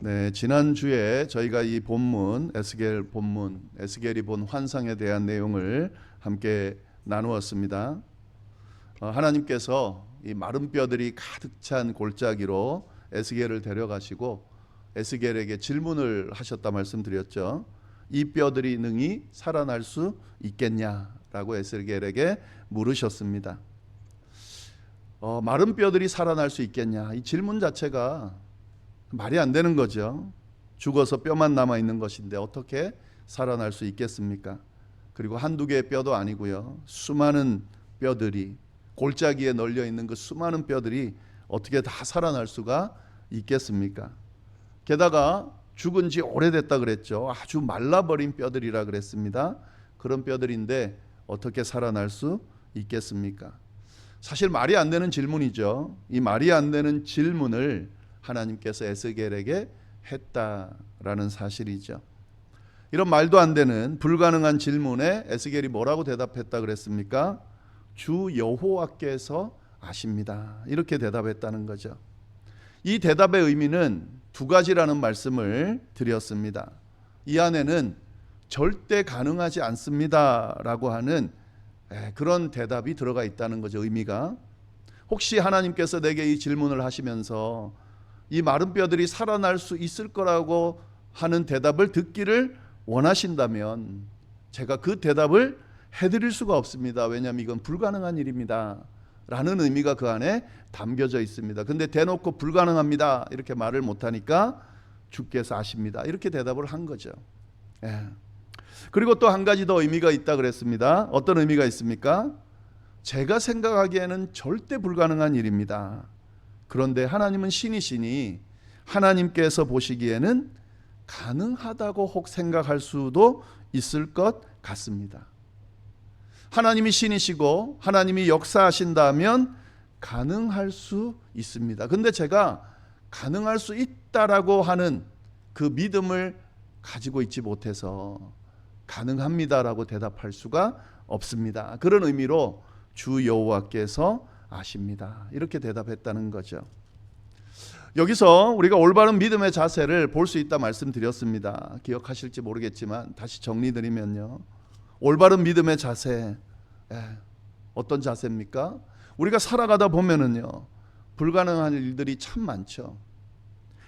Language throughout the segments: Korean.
네, 지난주에 저희가 이 본문, 에스겔 본문, 에스겔이 본 환상에 대한 내용을 함께 나누었습니다. 하나님께서 이 마른 뼈들이 가득 찬 골짜기로 에스겔을 데려가시고 에스겔에게 질문을 하셨다 말씀드렸죠. 이 뼈들이 능히 살아날 수 있겠냐라고 에스겔에게 물으셨습니다. 마른 뼈들이 살아날 수 있겠냐, 이 질문 자체가 말이 안 되는 거죠. 죽어서 뼈만 남아 있는 것인데 어떻게 살아날 수 있겠습니까? 그리고 한두 개의 뼈도 아니고요, 수많은 뼈들이, 골짜기에 널려 있는 그 수많은 뼈들이 어떻게 다 살아날 수가 있겠습니까? 게다가 죽은 지 오래됐다 그랬죠. 아주 말라버린 뼈들이라 그랬습니다. 그런 뼈들인데 어떻게 살아날 수 있겠습니까? 사실 말이 안 되는 질문이죠. 이 말이 안 되는 질문을 하나님께서 에스겔에게 했다라는 사실이죠. 이런 말도 안 되는 불가능한 질문에 에스겔이 뭐라고 대답했다 그랬습니까? 주 여호와께서 아십니다, 이렇게 대답했다는 거죠. 이 대답의 의미는 두 가지라는 말씀을 드렸습니다. 이 안에는 절대 가능하지 않습니다라고 하는 그런 대답이 들어가 있다는 거죠. 의미가, 혹시 하나님께서 내게 이 질문을 하시면서 이 마른 뼈들이 살아날 수 있을 거라고 하는 대답을 듣기를 원하신다면 제가 그 대답을 해드릴 수가 없습니다. 왜냐하면 이건 불가능한 일입니다 라는 의미가 그 안에 담겨져 있습니다. 근데 대놓고 불가능합니다 이렇게 말을 못하니까 주께서 아십니다 이렇게 대답을 한 거죠. 그리고 또 한 가지 더 의미가 있다 그랬습니다. 어떤 의미가 있습니까? 제가 생각하기에는 절대 불가능한 일입니다. 그런데 하나님은 신이시니 하나님께서 보시기에는 가능하다고 혹 생각할 수도 있을 것 같습니다. 하나님이 신이시고 하나님이 역사하신다면 가능할 수 있습니다. 근데 제가 가능할 수 있다라고 하는 그 믿음을 가지고 있지 못해서 가능합니다라고 대답할 수가 없습니다. 그런 의미로 주 여호와께서 아십니다 이렇게 대답했다는 거죠. 여기서 우리가 올바른 믿음의 자세를 볼 수 있다 말씀드렸습니다. 기억하실지 모르겠지만 다시 정리드리면요, 올바른 믿음의 자세, 어떤 자세입니까? 우리가 살아가다 보면은요, 불가능한 일들이 참 많죠.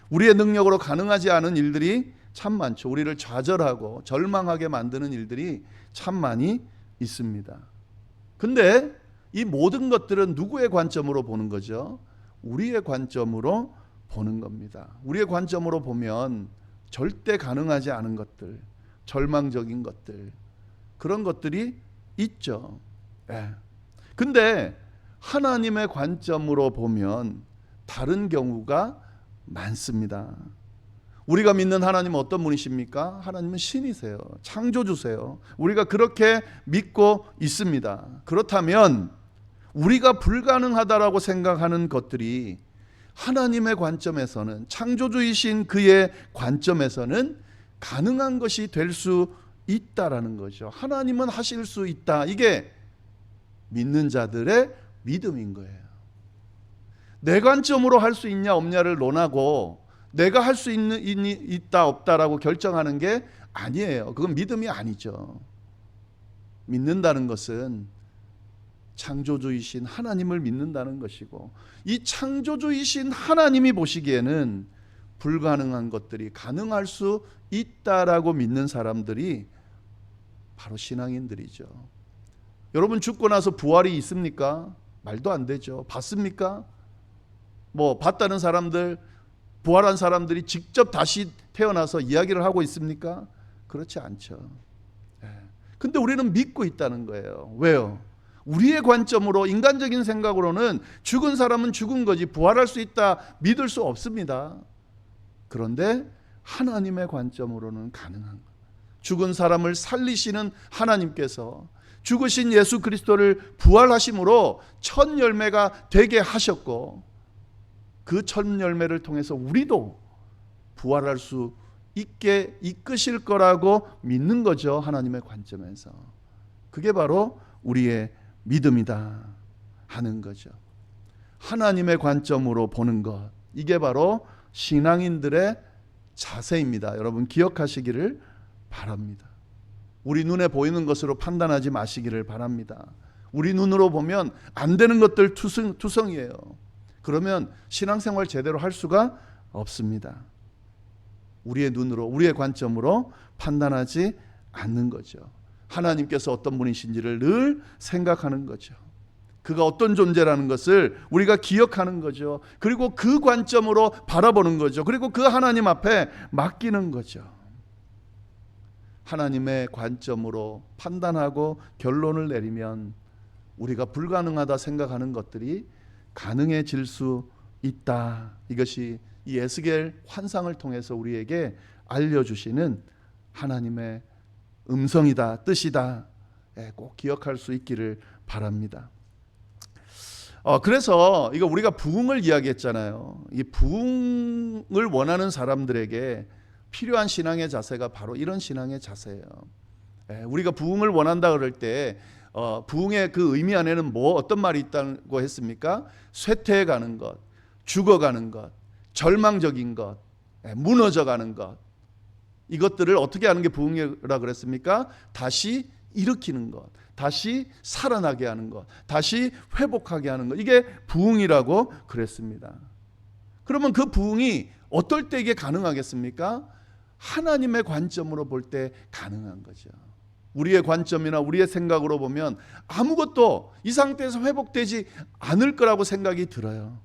우리의 능력으로 가능하지 않은 일들이 참 많죠. 우리를 좌절하고 절망하게 만드는 일들이 참 많이 있습니다. 근데 이 모든 것들은 누구의 관점으로 보는 거죠? 우리의 관점으로 보는 겁니다. 우리의 관점으로 보면 절대 가능하지 않은 것들, 절망적인 것들, 그런 것들이 있죠. 근데 하나님의 관점으로 보면 다른 경우가 많습니다. 우리가 믿는 하나님은 어떤 분이십니까? 하나님은 신이세요. 창조주세요. 우리가 그렇게 믿고 있습니다. 그렇다면 우리가 불가능하다라고 생각하는 것들이 하나님의 관점에서는, 창조주이신 그의 관점에서는 가능한 것이 될 수 있다라는 거죠. 하나님은 하실 수 있다. 이게 믿는 자들의 믿음인 거예요. 내 관점으로 할 수 있냐 없냐를 논하고 내가 할 수 있다 없다라고 결정하는 게 아니에요. 그건 믿음이 아니죠. 믿는다는 것은 창조주이신 하나님을 믿는다는 것이고, 이 창조주이신 하나님이 보시기에는 불가능한 것들이 가능할 수 있다라고 믿는 사람들이 바로 신앙인들이죠. 여러분, 죽고 나서 부활이 있습니까? 말도 안 되죠. 봤습니까? 봤다는 사람들, 부활한 사람들이 직접 다시 태어나서 이야기를 하고 있습니까? 그렇지 않죠. 근데 우리는 믿고 있다는 거예요. 왜요? 우리의 관점으로, 인간적인 생각으로는 죽은 사람은 죽은 거지 부활할 수 있다 믿을 수 없습니다. 그런데 하나님의 관점으로는 가능한 거예요. 죽은 사람을 살리시는 하나님께서 죽으신 예수 그리스도를 부활하심으로 첫 열매가 되게 하셨고, 그 첫 열매를 통해서 우리도 부활할 수 있게 이끄실 거라고 믿는 거죠. 하나님의 관점에서. 그게 바로 우리의 믿음이다 하는 거죠. 하나님의 관점으로 보는 것, 이게 바로 신앙인들의 자세입니다. 여러분 기억하시기를 바랍니다. 우리 눈에 보이는 것으로 판단하지 마시기를 바랍니다. 우리 눈으로 보면 안 되는 것들 투성이에요. 그러면 신앙생활 제대로 할 수가 없습니다. 우리의 눈으로, 우리의 관점으로 판단하지 않는 거죠. 하나님께서 어떤 분이신지를 늘 생각하는 거죠. 그가 어떤 존재라는 것을 우리가 기억하는 거죠. 그리고 그 관점으로 바라보는 거죠. 그리고 그 하나님 앞에 맡기는 거죠. 하나님의 관점으로 판단하고 결론을 내리면 우리가 불가능하다 생각하는 것들이 가능해질 수 있다. 이것이 이 에스겔 환상을 통해서 우리에게 알려주시는 하나님의 음성이다, 뜻이다. 꼭 기억할 수 있기를 바랍니다. 그래서 이거 우리가 부흥을 이야기했잖아요. 이 부흥을 원하는 사람들에게 필요한 신앙의 자세가 바로 이런 신앙의 자세예요. 우리가 부흥을 원한다 그럴 때 부흥의 그 의미 안에는 어떤 말이 있다고 했습니까? 쇠퇴해 가는 것, 죽어가는 것, 절망적인 것, 무너져가는 것, 이것들을 어떻게 하는 게 부흥이라 그랬습니까? 다시 일으키는 것, 다시 살아나게 하는 것, 다시 회복하게 하는 것, 이게 부흥이라고 그랬습니다. 그러면 그 부흥이 어떨 때 이게 가능하겠습니까? 하나님의 관점으로 볼 때 가능한 거죠. 우리의 관점이나 우리의 생각으로 보면 아무것도 이 상태에서 회복되지 않을 거라고 생각이 들어요.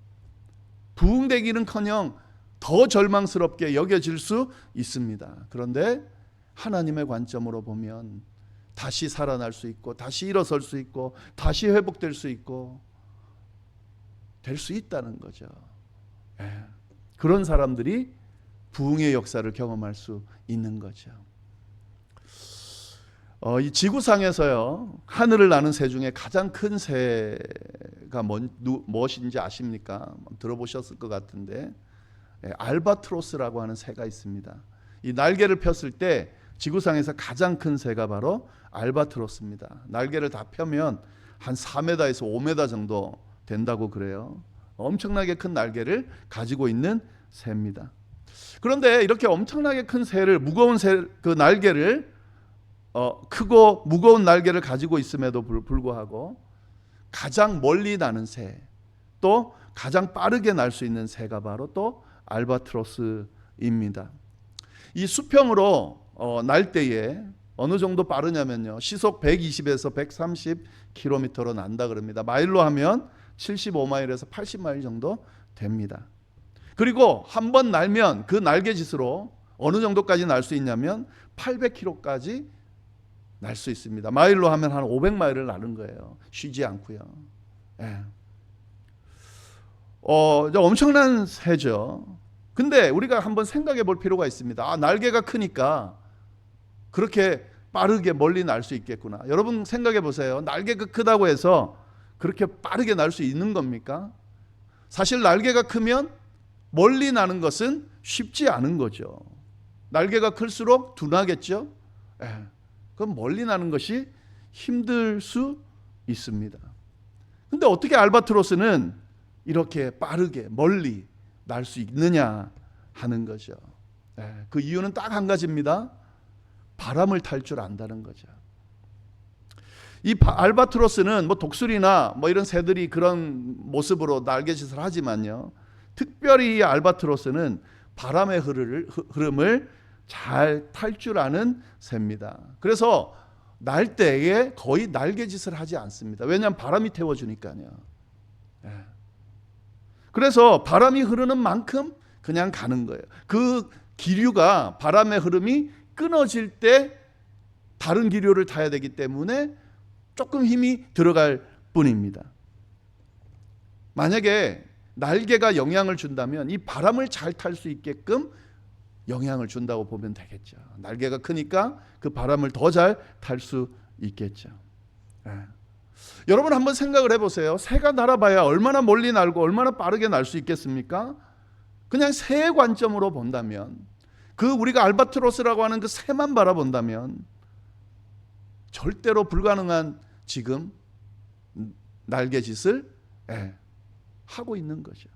부흥되기는커녕 더 절망스럽게 여겨질 수 있습니다. 그런데 하나님의 관점으로 보면 다시 살아날 수 있고, 다시 일어설 수 있고, 다시 회복될 수 있고, 될 수 있다는 거죠. 그런 사람들이 부흥의 역사를 경험할 수 있는 거죠. 이 지구상에서요, 하늘을 나는 새 중에 가장 큰 새가 무엇인지 아십니까? 들어보셨을 것 같은데, 알바트로스라고 하는 새가 있습니다. 이 날개를 폈을 때 지구상에서 가장 큰 새가 바로 알바트로스입니다. 날개를 다 펴면 한 4m에서 5m 정도 된다고 그래요. 엄청나게 큰 날개를 가지고 있는 새입니다. 그런데 이렇게 엄청나게 큰 새를, 무거운 그 날개를, 크고 무거운 날개를 가지고 있음에도 불구하고 가장 멀리 나는 새, 또 가장 빠르게 날 수 있는 새가 바로 또 알바트로스입니다. 이 수평으로 날 때에 어느 정도 빠르냐면요, 시속 120에서 130km로 난다 그럽니다. 마일로 하면 75마일에서 80마일 정도 됩니다. 그리고 한 번 날면 그 날개짓으로 어느 정도까지 날 수 있냐면 800km까지 날 수 있습니다. 마일로 하면 한 500마일을 나는 거예요. 쉬지 않고요. 엄청난 새죠. 근데 우리가 한번 생각해 볼 필요가 있습니다. 날개가 크니까 그렇게 빠르게 멀리 날 수 있겠구나. 여러분 생각해 보세요. 날개가 크다고 해서 그렇게 빠르게 날 수 있는 겁니까? 사실 날개가 크면 멀리 나는 것은 쉽지 않은 거죠. 날개가 클수록 둔하겠죠. 그럼 멀리 나는 것이 힘들 수 있습니다. 근데 어떻게 알바트로스는 이렇게 빠르게 멀리 날 수 있느냐 하는 거죠. 그 이유는 딱 한 가지입니다. 바람을 탈 줄 안다는 거죠. 이 알바트로스는 독수리나 이런 새들이 그런 모습으로 날개짓을 하지만요, 특별히 이 알바트로스는 바람의 흐름을 잘 탈 줄 아는 새입니다. 그래서 날 때에 거의 날개짓을 하지 않습니다. 왜냐하면 바람이 태워주니까요. 그래서 바람이 흐르는 만큼 그냥 가는 거예요. 그 기류가, 바람의 흐름이 끊어질 때 다른 기류를 타야 되기 때문에 조금 힘이 들어갈 뿐입니다. 만약에 날개가 영향을 준다면 이 바람을 잘 탈 수 있게끔 영향을 준다고 보면 되겠죠. 날개가 크니까 그 바람을 더 잘 탈 수 있겠죠. 여러분 한번 생각을 해보세요. 새가 날아봐야 얼마나 멀리 날고 얼마나 빠르게 날 수 있겠습니까? 그냥 새의 관점으로 본다면, 그 우리가 알바트로스라고 하는 그 새만 바라본다면 절대로 불가능한 지금 날개짓을 하고 있는 거죠.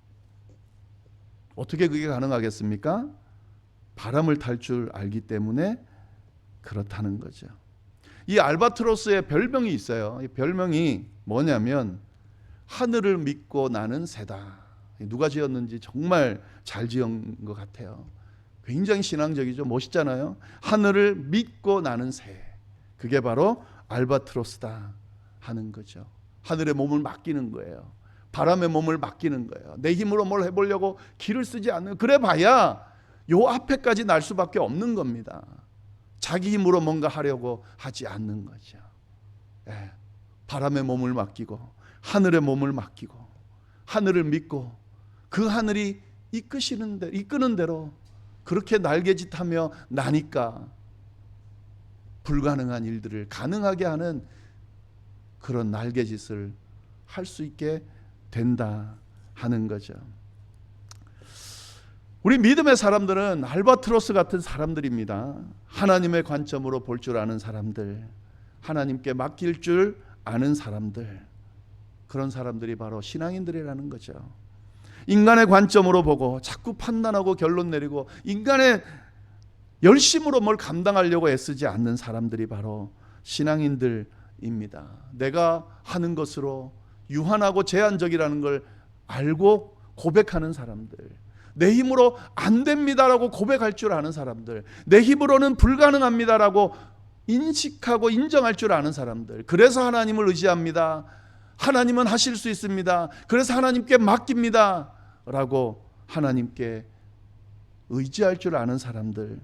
어떻게 그게 가능하겠습니까? 바람을 탈 줄 알기 때문에 그렇다는 거죠. 이 알바트로스의 별명이 있어요. 이 별명이 뭐냐면 하늘을 믿고 나는 새다. 누가 지었는지 정말 잘 지은 것 같아요. 굉장히 신앙적이죠. 멋있잖아요. 하늘을 믿고 나는 새. 그게 바로 알바트로스다 하는 거죠. 하늘의 몸을 맡기는 거예요. 바람의 몸을 맡기는 거예요. 내 힘으로 뭘 해보려고 기를 쓰지 않는, 그래 봐야 요 앞에까지 날 수밖에 없는 겁니다. 자기 힘으로 뭔가 하려고 하지 않는 거죠. 예, 바람의 몸을 맡기고 하늘의 몸을 맡기고 하늘을 믿고 그 하늘이 이끄는 대로 그렇게 날개짓하며 나니까 불가능한 일들을 가능하게 하는 그런 날개짓을 할 수 있게 된다 하는 거죠. 우리 믿음의 사람들은 알바트로스 같은 사람들입니다. 하나님의 관점으로 볼 줄 아는 사람들, 하나님께 맡길 줄 아는 사람들, 그런 사람들이 바로 신앙인들이라는 거죠. 인간의 관점으로 보고 자꾸 판단하고 결론 내리고 인간의 열심으로 뭘 감당하려고 애쓰지 않는 사람들이 바로 신앙인들입니다. 내가 하는 것으로 유한하고 제한적이라는 걸 알고 고백하는 사람들, 내 힘으로 안 됩니다라고 고백할 줄 아는 사람들, 내 힘으로는 불가능합니다라고 인식하고 인정할 줄 아는 사람들, 그래서 하나님을 의지합니다. 하나님은 하실 수 있습니다. 그래서 하나님께 맡깁니다 라고 하나님께 의지할 줄 아는 사람들,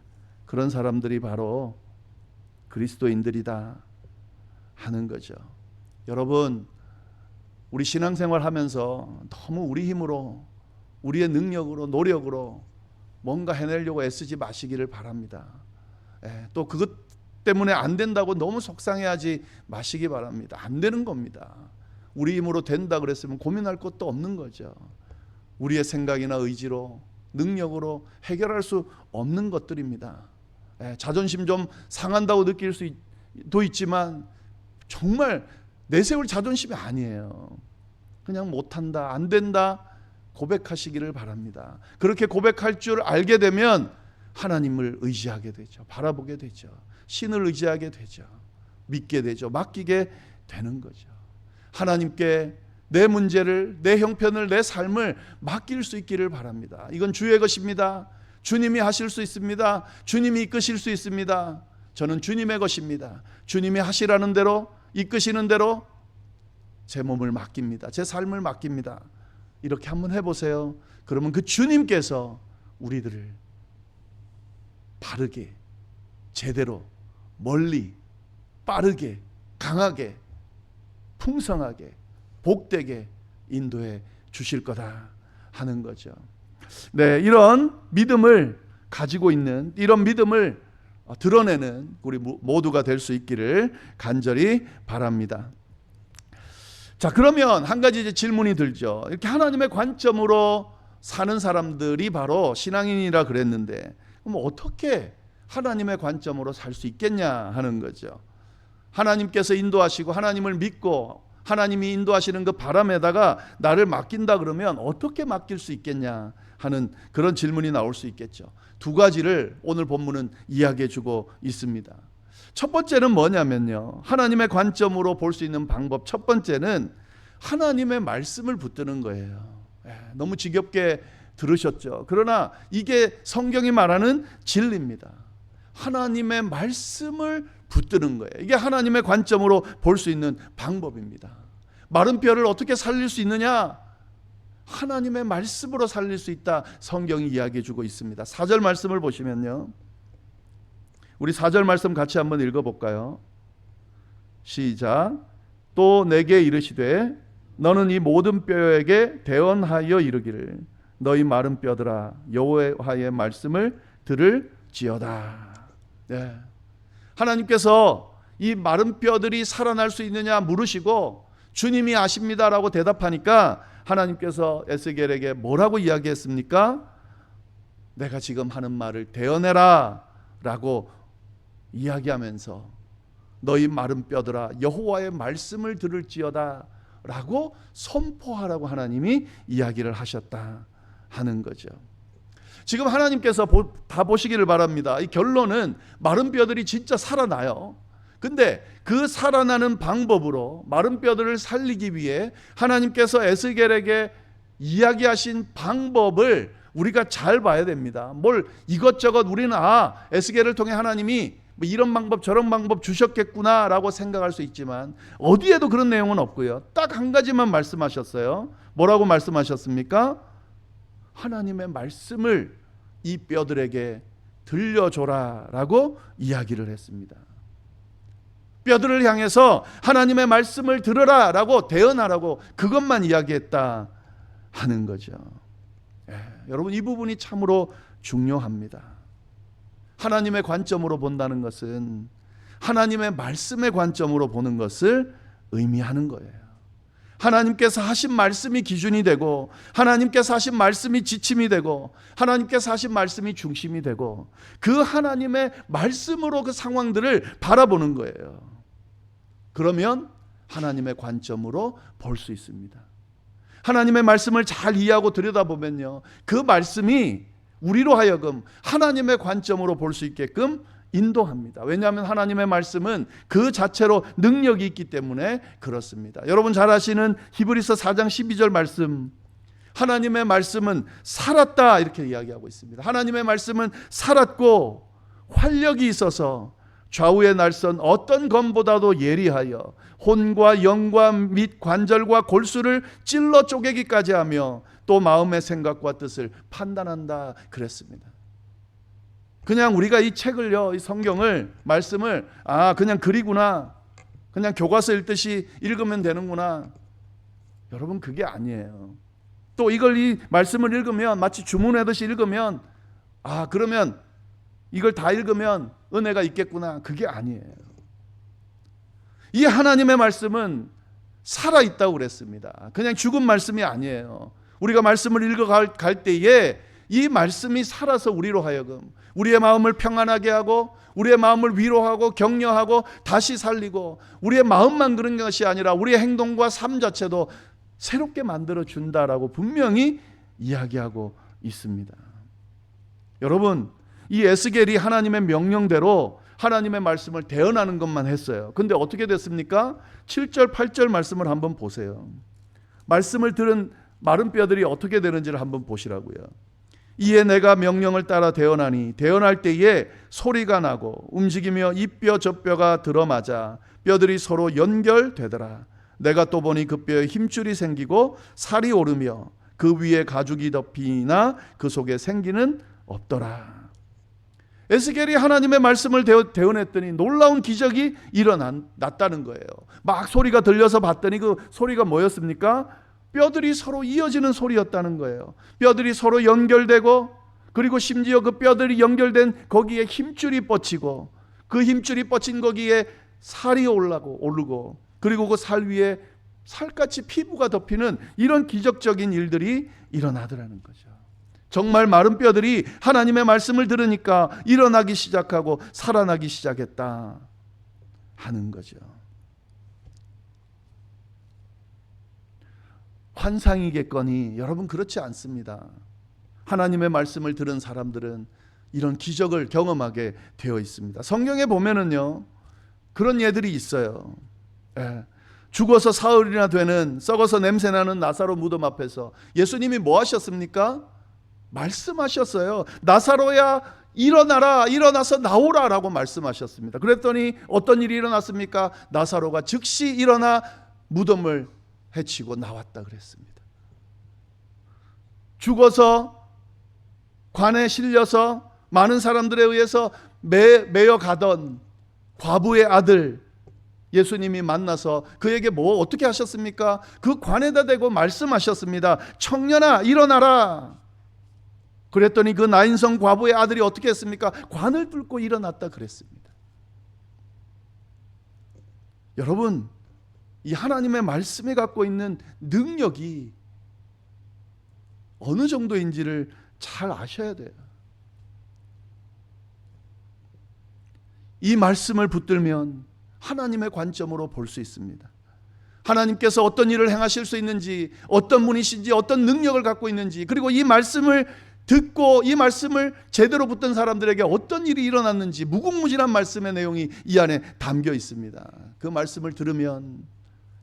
그런 사람들이 바로 그리스도인들이다 하는 거죠. 여러분, 우리 신앙생활 하면서 너무 우리 힘으로, 우리의 능력으로, 노력으로 뭔가 해내려고 애쓰지 마시기를 바랍니다. 또 그것 때문에 안 된다고 너무 속상해하지 마시기 바랍니다. 안 되는 겁니다. 우리 힘으로 된다 그랬으면 고민할 것도 없는 거죠. 우리의 생각이나 의지로, 능력으로 해결할 수 없는 것들입니다. 자존심 좀 상한다고 느낄 수도 있지만 정말 내세울 자존심이 아니에요. 그냥 못한다, 안 된다 고백하시기를 바랍니다. 그렇게 고백할 줄 알게 되면 하나님을 의지하게 되죠. 바라보게 되죠. 신을 의지하게 되죠. 믿게 되죠. 맡기게 되는 거죠. 하나님께 내 문제를, 내 형편을, 내 삶을 맡길 수 있기를 바랍니다. 이건 주의 것입니다. 주님이 하실 수 있습니다. 주님이 이끄실 수 있습니다. 저는 주님의 것입니다. 주님이 하시라는 대로, 이끄시는 대로 제 몸을 맡깁니다. 제 삶을 맡깁니다. 이렇게 한번 해보세요. 그러면 그 주님께서 우리들을 바르게, 제대로, 멀리, 빠르게, 강하게, 풍성하게, 복되게 인도해 주실 거다 하는 거죠. 네, 이런 믿음을 가지고 있는, 이런 믿음을 드러내는 우리 모두가 될 수 있기를 간절히 바랍니다. 자, 그러면 한 가지 이제 질문이 들죠. 이렇게 하나님의 관점으로 사는 사람들이 바로 신앙인이라 그랬는데, 그럼 어떻게 하나님의 관점으로 살 수 있겠냐 하는 거죠. 하나님께서 인도하시고 하나님을 믿고 하나님이 인도하시는 그 바람에다가 나를 맡긴다 그러면 어떻게 맡길 수 있겠냐 하는 그런 질문이 나올 수 있겠죠. 두 가지를 오늘 본문은 이야기해 주고 있습니다. 첫 번째는 뭐냐면요, 하나님의 관점으로 볼 수 있는 방법, 첫 번째는 하나님의 말씀을 붙드는 거예요. 너무 지겹게 들으셨죠. 그러나 이게 성경이 말하는 진리입니다. 하나님의 말씀을 붙드는 거예요. 이게 하나님의 관점으로 볼 수 있는 방법입니다. 마른 뼈를 어떻게 살릴 수 있느냐? 하나님의 말씀으로 살릴 수 있다. 성경이 이야기해 주고 있습니다. 4절 말씀을 보시면요, 우리 4절 말씀 같이 한번 읽어볼까요? 시작. 또 내게 이르시되 너는 이 모든 뼈에게 대언하여 이르기를 너희 마른 뼈들아 여호와의 말씀을 들을지어다. 네. 하나님께서 이 마른 뼈들이 살아날 수 있느냐 물으시고 주님이 아십니다라고 대답하니까 하나님께서 에스겔에게 뭐라고 이야기했습니까? 내가 지금 하는 말을 대언해라 라고 이야기하면서 너희 마른 뼈들아 여호와의 말씀을 들을지어다 라고 선포하라고 하나님이 이야기를 하셨다 하는 거죠. 지금 하나님께서 다 보시기를 바랍니다. 이 결론은 마른 뼈들이 진짜 살아나요. 근데 그 살아나는 방법으로 마른 뼈들을 살리기 위해 하나님께서 에스겔에게 이야기하신 방법을 우리가 잘 봐야 됩니다. 뭘 이것저것 우리는 에스겔을 통해 하나님이 뭐 이런 방법 저런 방법 주셨겠구나 라고 생각할 수 있지만 어디에도 그런 내용은 없고요. 딱 한 가지만 말씀하셨어요. 뭐라고 말씀하셨습니까? 하나님의 말씀을 이 뼈들에게 들려줘라 라고 이야기를 했습니다. 뼈들을 향해서 하나님의 말씀을 들으라 라고 대언하라고 그것만 이야기했다 하는 거죠. 여러분, 이 부분이 참으로 중요합니다. 하나님의 관점으로 본다는 것은 하나님의 말씀의 관점으로 보는 것을 의미하는 거예요. 하나님께서 하신 말씀이 기준이 되고 하나님께서 하신 말씀이 지침이 되고 하나님께서 하신 말씀이 중심이 되고 그 하나님의 말씀으로 그 상황들을 바라보는 거예요. 그러면 하나님의 관점으로 볼 수 있습니다. 하나님의 말씀을 잘 이해하고 들여다보면요, 그 말씀이 우리로 하여금 하나님의 관점으로 볼 수 있게끔 인도합니다. 왜냐하면 하나님의 말씀은 그 자체로 능력이 있기 때문에 그렇습니다. 여러분 잘 아시는 히브리서 4장 12절 말씀, 하나님의 말씀은 살았다 이렇게 이야기하고 있습니다. 하나님의 말씀은 살았고 활력이 있어서 좌우의 날선 어떤 검보다도 예리하여 혼과 영과 및 관절과 골수를 찔러 쪼개기까지 하며 또 마음의 생각과 뜻을 판단한다 그랬습니다. 그냥 우리가 이 책을요, 이 성경을 말씀을 그냥 글이구나, 그냥 교과서 읽듯이 읽으면 되는구나. 여러분 그게 아니에요. 또 이걸 이 말씀을 읽으면 마치 주문하듯이 읽으면 그러면 이걸 다 읽으면 은혜가 있겠구나. 그게 아니에요. 이 하나님의 말씀은 살아있다고 그랬습니다. 그냥 죽은 말씀이 아니에요. 우리가 말씀을 읽어갈 때에 이 말씀이 살아서 우리로 하여금 우리의 마음을 평안하게 하고 우리의 마음을 위로하고 격려하고 다시 살리고 우리의 마음만 그런 것이 아니라 우리의 행동과 삶 자체도 새롭게 만들어 준다라고 분명히 이야기하고 있습니다. 여러분, 이 에스겔이 하나님의 명령대로 하나님의 말씀을 대언하는 것만 했어요. 근데 어떻게 됐습니까? 7절 8절 말씀을 한번 보세요. 말씀을 들은 마른 뼈들이 어떻게 되는지를 한번 보시라고요. 이에 내가 명령을 따라 대언하니 대언할 때에 소리가 나고 움직이며 이 뼈 저 뼈가 들어맞아 뼈들이 서로 연결되더라. 내가 또 보니 그 뼈에 힘줄이 생기고 살이 오르며 그 위에 가죽이 덮이나 그 속에 생기는 없더라. 에스겔이 하나님의 말씀을 대언했더니 놀라운 기적이 일어났다는 거예요. 막 소리가 들려서 봤더니 그 소리가 뭐였습니까? 뼈들이 서로 이어지는 소리였다는 거예요. 뼈들이 서로 연결되고 그리고 심지어 그 뼈들이 연결된 거기에 힘줄이 뻗치고 그 힘줄이 뻗친 거기에 살이 오르고 그리고 그 살 위에 살같이 피부가 덮이는 이런 기적적인 일들이 일어나더라는 거죠. 정말 마른 뼈들이 하나님의 말씀을 들으니까 일어나기 시작하고 살아나기 시작했다 하는 거죠. 환상이겠거니 여러분 그렇지 않습니다. 하나님의 말씀을 들은 사람들은 이런 기적을 경험하게 되어 있습니다. 성경에 보면은요 그런 예들이 있어요. 죽어서 사흘이나 되는 썩어서 냄새나는 나사로 무덤 앞에서 예수님이 뭐 하셨습니까? 말씀하셨어요. 나사로야 일어나라, 일어나서 나오라 라고 말씀하셨습니다. 그랬더니 어떤 일이 일어났습니까? 나사로가 즉시 일어나 무덤을 해치고 나왔다 그랬습니다. 죽어서 관에 실려서 많은 사람들에 의해서 매여 가던 과부의 아들 예수님이 만나서 그에게 뭐 어떻게 하셨습니까? 그 관에다 대고 말씀하셨습니다. 청년아 일어나라. 그랬더니 그 나인성 과부의 아들이 어떻게 했습니까? 관을 뚫고 일어났다 그랬습니다. 여러분, 이 하나님의 말씀에 갖고 있는 능력이 어느 정도인지를 잘 아셔야 돼요. 이 말씀을 붙들면 하나님의 관점으로 볼 수 있습니다. 하나님께서 어떤 일을 행하실 수 있는지, 어떤 분이신지, 어떤 능력을 갖고 있는지, 그리고 이 말씀을 듣고 이 말씀을 제대로 붙든 사람들에게 어떤 일이 일어났는지 무궁무진한 말씀의 내용이 이 안에 담겨 있습니다. 그 말씀을 들으면,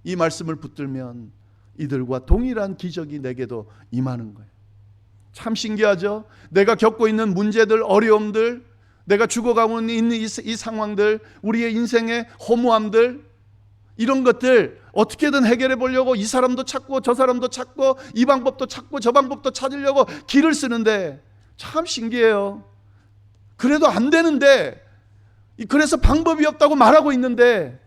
이 말씀을 붙들면 이들과 동일한 기적이 내게도 임하는 거예요. 참 신기하죠? 내가 겪고 있는 문제들, 어려움들, 내가 죽어가고 있는 이 상황들, 우리의 인생의 허무함들, 이런 것들 어떻게든 해결해 보려고 이 사람도 찾고 저 사람도 찾고 이 방법도 찾고 저 방법도 찾으려고 길을 쓰는데 참 신기해요. 그래도 안 되는데, 그래서 방법이 없다고 말하고 있는데,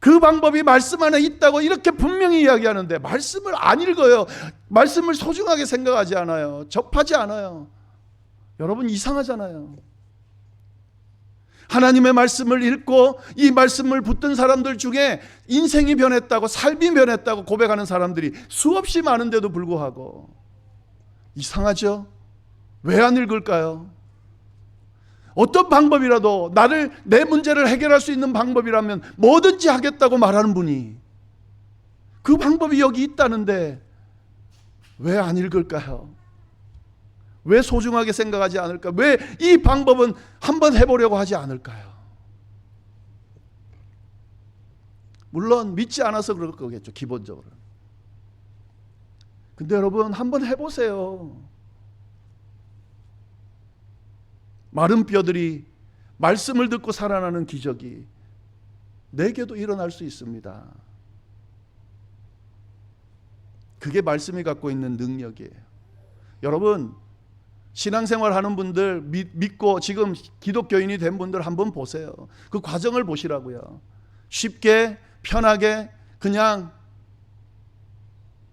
그 방법이 말씀 안에 있다고 이렇게 분명히 이야기하는데 말씀을 안 읽어요. 말씀을 소중하게 생각하지 않아요. 접하지 않아요. 여러분, 이상하잖아요. 하나님의 말씀을 읽고 이 말씀을 붙든 사람들 중에 인생이 변했다고, 삶이 변했다고 고백하는 사람들이 수없이 많은데도 불구하고 이상하죠? 왜 안 읽을까요? 어떤 방법이라도, 내 문제를 해결할 수 있는 방법이라면 뭐든지 하겠다고 말하는 분이 그 방법이 여기 있다는데 왜 안 읽을까요? 왜 소중하게 생각하지 않을까? 왜 이 방법은 한번 해보려고 하지 않을까요? 물론 믿지 않아서 그럴 거겠죠, 기본적으로. 근데 여러분, 한번 해보세요. 마른 뼈들이 말씀을 듣고 살아나는 기적이 내게도 일어날 수 있습니다. 그게 말씀이 갖고 있는 능력이에요. 여러분, 신앙생활 하는 분들, 믿고 지금 기독교인이 된 분들 한번 보세요. 그 과정을 보시라고요. 쉽게 편하게 그냥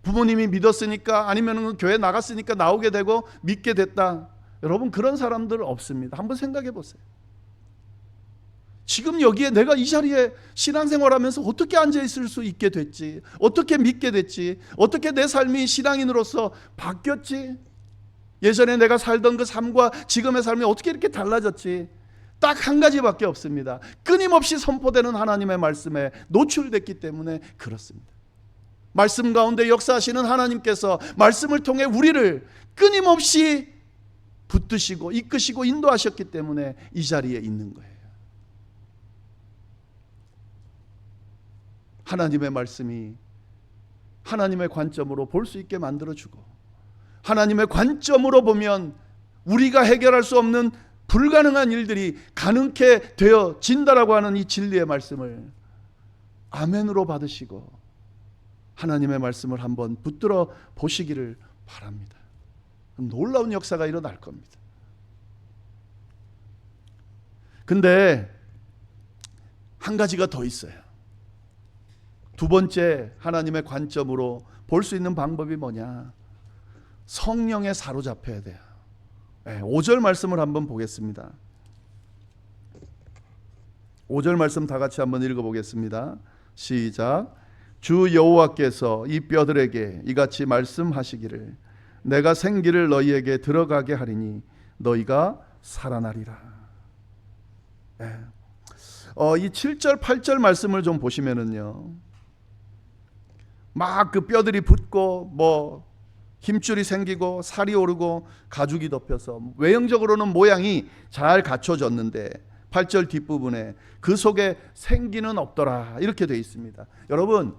부모님이 믿었으니까, 아니면 교회 나갔으니까 나오게 되고 믿게 됐다. 여러분, 그런 사람들 없습니다. 한번 생각해 보세요. 지금 여기에 내가 이 자리에 신앙생활하면서 어떻게 앉아있을 수 있게 됐지? 어떻게 믿게 됐지? 어떻게 내 삶이 신앙인으로서 바뀌었지? 예전에 내가 살던 그 삶과 지금의 삶이 어떻게 이렇게 달라졌지? 딱 한 가지밖에 없습니다. 끊임없이 선포되는 하나님의 말씀에 노출됐기 때문에 그렇습니다. 말씀 가운데 역사하시는 하나님께서 말씀을 통해 우리를 끊임없이 붙드시고 이끄시고 인도하셨기 때문에 이 자리에 있는 거예요. 하나님의 말씀이 하나님의 관점으로 볼 수 있게 만들어주고, 하나님의 관점으로 보면 우리가 해결할 수 없는 불가능한 일들이 가능케 되어진다라고 하는 이 진리의 말씀을 아멘으로 받으시고 하나님의 말씀을 한번 붙들어 보시기를 바랍니다. 놀라운 역사가 일어날 겁니다. 근데 한 가지가 더 있어요. 두 번째 하나님의 관점으로 볼 수 있는 방법이 뭐냐? 성령에 사로잡혀야 돼요. 5절 말씀을 한번 보겠습니다. 5절 말씀 다 같이 한번 읽어보겠습니다. 시작. 주 여호와께서 이 뼈들에게 이같이 말씀하시기를 내가 생기를 너희에게 들어가게 하리니 너희가 살아나리라. 이 7절 8절 말씀을 좀 보시면은요, 막 그 뼈들이 붙고 힘줄이 생기고 살이 오르고 가죽이 덮여서 외형적으로는 모양이 잘 갖춰졌는데 8절 뒷부분에 그 속에 생기는 없더라 이렇게 되어 있습니다. 여러분,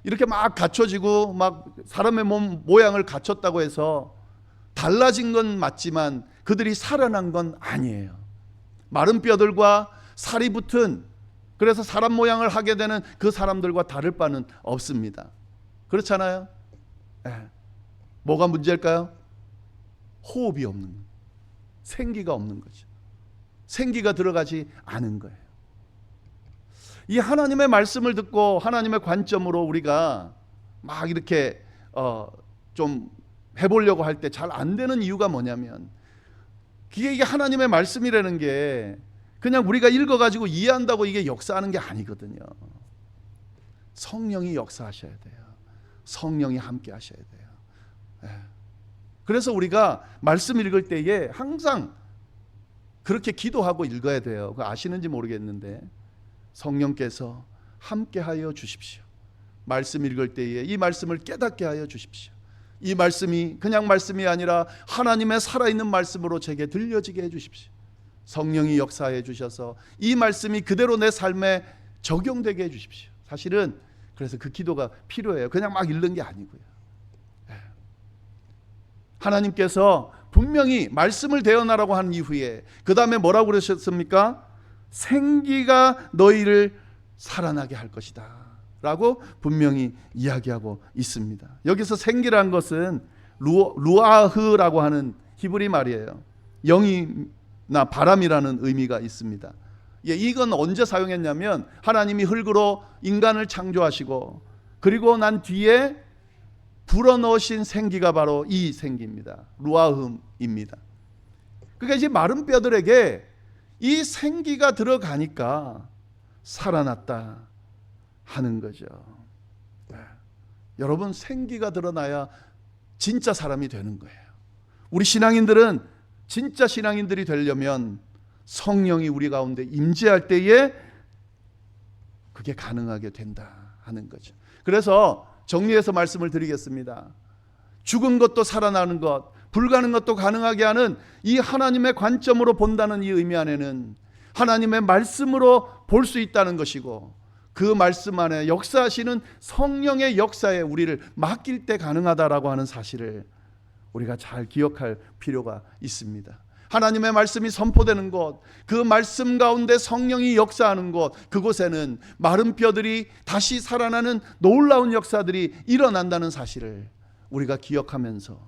이렇게 막 갖춰지고 막 사람의 몸 모양을 갖췄다고 해서 달라진 건 맞지만 그들이 살아난 건 아니에요. 마른 뼈들과 살이 붙은, 그래서 사람 모양을 하게 되는 그 사람들과 다를 바는 없습니다. 그렇잖아요? 뭐가 문제일까요? 호흡이 없는 거예요. 생기가 없는 거죠. 생기가 들어가지 않은 거예요. 이 하나님의 말씀을 듣고 하나님의 관점으로 우리가 막 이렇게 좀 해보려고 할 때 잘 안 되는 이유가 뭐냐면, 이게 하나님의 말씀이라는 게 그냥 우리가 읽어가지고 이해한다고 이게 역사하는 게 아니거든요. 성령이 역사하셔야 돼요. 성령이 함께 하셔야 돼요. 그래서 우리가 말씀 읽을 때에 항상 그렇게 기도하고 읽어야 돼요. 그거 아시는지 모르겠는데 성령께서 함께 하여 주십시오. 말씀 읽을 때에 이 말씀을 깨닫게 하여 주십시오. 이 말씀이 그냥 말씀이 아니라 하나님의 살아있는 말씀으로 제게 들려지게 해주십시오. 성령이 역사해 주셔서 이 말씀이 그대로 내 삶에 적용되게 해주십시오. 사실은 그래서 그 기도가 필요해요. 그냥 막 읽는 게 아니고요. 하나님께서 분명히 말씀을 대언하라고 한 이후에 그 다음에 뭐라고 그러셨습니까? 생기가 너희를 살아나게 할 것이다 라고 분명히 이야기하고 있습니다. 여기서 생기라는 것은 루아흐라고 하는 히브리 말이에요. 영이나 바람이라는 의미가 있습니다. 이건 언제 사용했냐면 하나님이 흙으로 인간을 창조하시고 그리고 난 뒤에 불어넣으신 생기가 바로 이 생기입니다. 루아흠입니다. 그러니까 이제 마른 뼈들에게 이 생기가 들어가니까 살아났다 하는 거죠. 여러분, 생기가 드러나야 진짜 사람이 되는 거예요. 우리 신앙인들은 진짜 신앙인들이 되려면 성령이 우리 가운데 임재할 때에 그게 가능하게 된다 하는 거죠. 그래서 정리해서 말씀을 드리겠습니다. 죽은 것도 살아나는 것, 불가능한 것도 가능하게 하는 이 하나님의 관점으로 본다는 이 의미 안에는 하나님의 말씀으로 볼 수 있다는 것이고, 그 말씀 안에 역사하시는 성령의 역사에 우리를 맡길 때 가능하다라고 하는 사실을 우리가 잘 기억할 필요가 있습니다. 하나님의 말씀이 선포되는 곳, 그 말씀 가운데 성령이 역사하는 곳, 그곳에는 마른 뼈들이 다시 살아나는 놀라운 역사들이 일어난다는 사실을 우리가 기억하면서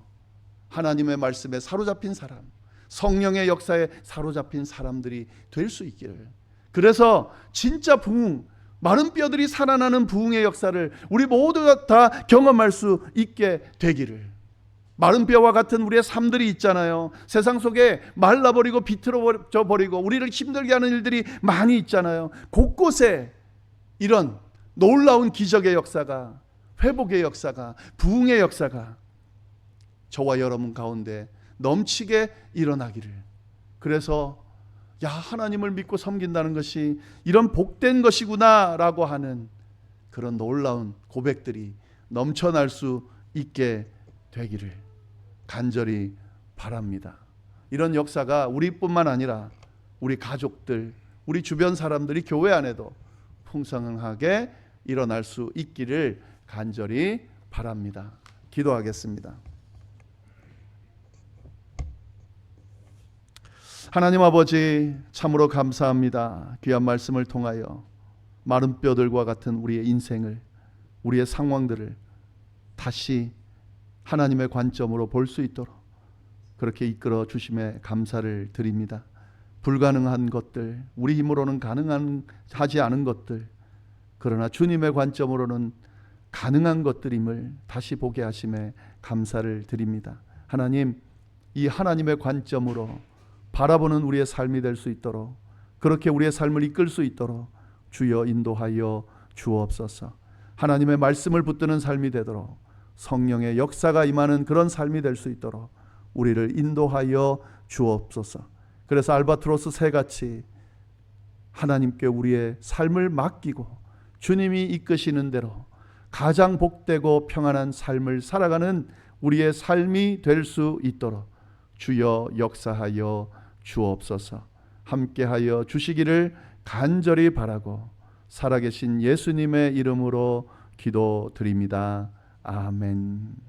하나님의 말씀에 사로잡힌 사람, 성령의 역사에 사로잡힌 사람들이 될 수 있기를, 그래서 진짜 부흥, 마른 뼈들이 살아나는 부흥의 역사를 우리 모두가 다 경험할 수 있게 되기를, 마른 뼈와 같은 우리의 삶들이 있잖아요. 세상 속에 말라버리고 비틀어져 버리고 우리를 힘들게 하는 일들이 많이 있잖아요. 곳곳에 이런 놀라운 기적의 역사가, 회복의 역사가, 부흥의 역사가 저와 여러분 가운데 넘치게 일어나기를, 그래서 야, 하나님을 믿고 섬긴다는 것이 이런 복된 것이구나 라고 하는 그런 놀라운 고백들이 넘쳐날 수 있게 되기를 간절히 바랍니다. 이런 역사가 우리뿐만 아니라 우리 가족들, 우리 주변 사람들이 교회 안에도 풍성하게 일어날 수 있기를 간절히 바랍니다. 기도하겠습니다. 하나님 아버지, 참으로 감사합니다. 귀한 말씀을 통하여 마른 뼈들과 같은 우리의 인생을, 우리의 상황들을 다시 하나님의 관점으로 볼 수 있도록 그렇게 이끌어 주심에 감사를 드립니다. 불가능한 것들, 우리 힘으로는 가능하지 않은 것들, 그러나 주님의 관점으로는 가능한 것들임을 다시 보게 하심에 감사를 드립니다. 하나님, 이 하나님의 관점으로 바라보는 우리의 삶이 될 수 있도록, 그렇게 우리의 삶을 이끌 수 있도록 주여 인도하여 주옵소서. 하나님의 말씀을 붙드는 삶이 되도록, 성령의 역사가 임하는 그런 삶이 될 수 있도록 우리를 인도하여 주옵소서. 그래서 알바트로스 새같이 하나님께 우리의 삶을 맡기고 주님이 이끄시는 대로 가장 복되고 평안한 삶을 살아가는 우리의 삶이 될 수 있도록 주여 역사하여 주옵소서. 함께하여 주시기를 간절히 바라고 살아계신 예수님의 이름으로 기도드립니다. 아멘.